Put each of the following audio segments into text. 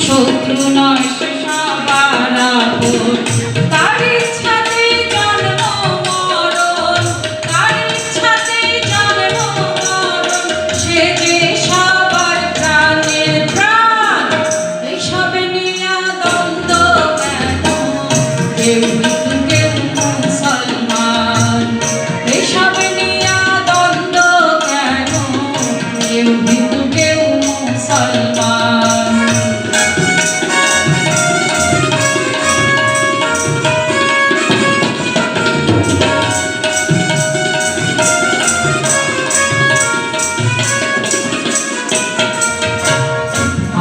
শত্রু নয় সে সবার আপন। তার ইচ্ছাতেই জন্ম মরণ, তার ইচ্ছাতেই জন্ম মরণ, সে যে সবার প্রাণের প্রাণ। এইসব নিয়া দ্বন্দ্ব কেন, কেউ হিন্দু কেউ মুসলমান। এইসব নিয়া দ্বন্দ্ব কেন, কেউ হিন্দু কেউ মুসলমান।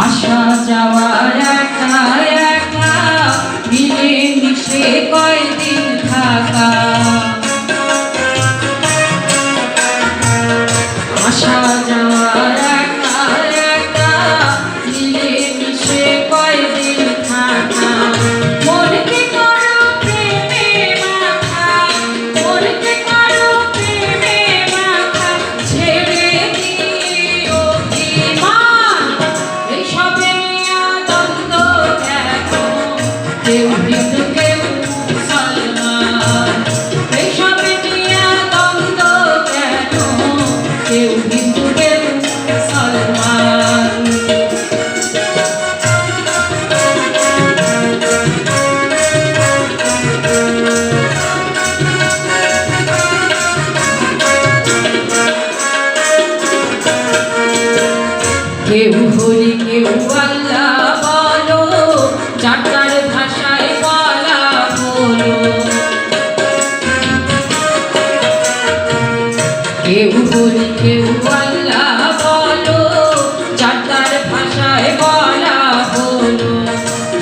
আসা যাওয়া একা একা, মিলে মিশে কয়দিন থাকা। আসা যাওয়া একা একা, মিলে মিশে কয়দিন থাকা। মনকে করো প্রেমে মাখা, মনকে করো প্রেমে মাখা, ছেড়ে দিয়ে অভিমান। এইসব নিয়া দ্বন্দ্ব কেন, কেউ হিন্দু কেউ মুসলমান। এইসব নিয়া দ্বন্দ্ব কেন, কেউ হিন্দু কেউ মুসলমান। কেউ হরি কেউ আল্লাহ বলো, যার তার ভাষায় বলা বলো। কেউ হরি কেউ আল্লাহ বলো, যার তার ভাষায় বলা বলো।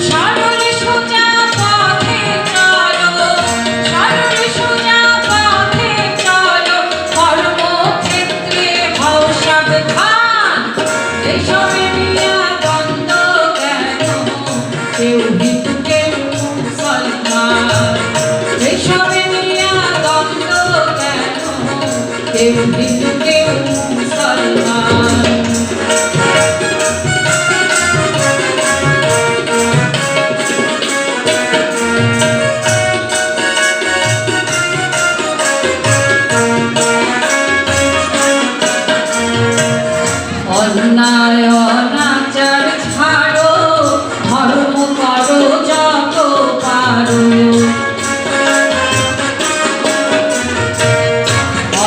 সরল সোজা পথে চলো, সরল সোজা পথে চলো, কর্মক্ষেত্রে হও সাবধান। এইসব নিয়া দ্বন্দ্ব কেন, কেউ হিন্দু কেউ মুসলমান। এইসব নিয়া দ্বন্দ্ব কেন, কেউ হিন্দু কেউ মুসলমান। অন্যায় অনাচার ছাড়ো, ধর্ম করো যত পারো।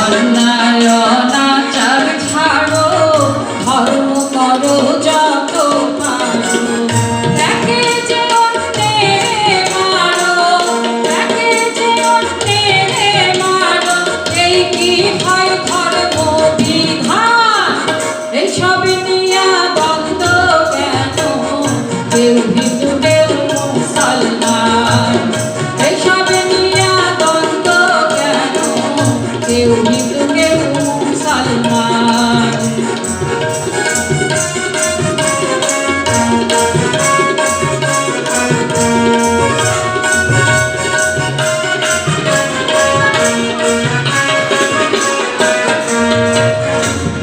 অন্যায় অনাচার ছাড়ো, ধর্ম করো যত পারো। একে যে অন্যেরে মারো, একে যে অন্যেরে মারো, এই কি হয় ধর্ম বিধান। এইসব নিয়া দ্বন্দ্ব কেন, কেউ হিন্দু কেউ মুসলমান। এইসব নিয়া দ্বন্দ্ব কেন, কেউ হিন্দু কেউ মুসলমান।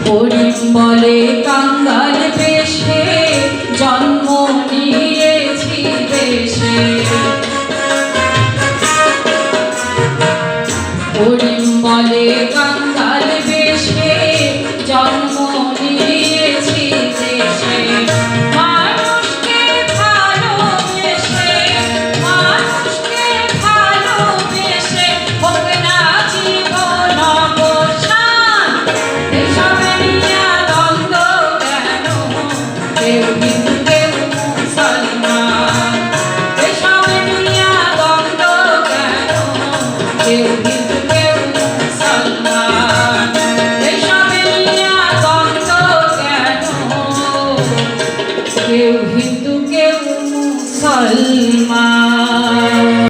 হরিণ বলে কাঙ্গাল বেশে, জন্ম নিয়েছি দেশে। হরিণ বলে কাঙ্গাল বেশে, জন্ম নিয়েছি দেশে। মানুষকে ভালোবেসে, মানুষকে ভালোবেসে, হোক না জীবন অবসান। এইসব নিয়া দ্বন্দ্ব কেন, কেউ হিন্দু কেউ মুসলমান। এইসব নিয়া দ্বন্দ্ব কেন, কেউ হিন্দু কেউ মুসলমান। এইসব নিয়া দ্বন্দ্ব কেন, কেউ হিন্দু কেউ মুসলমান।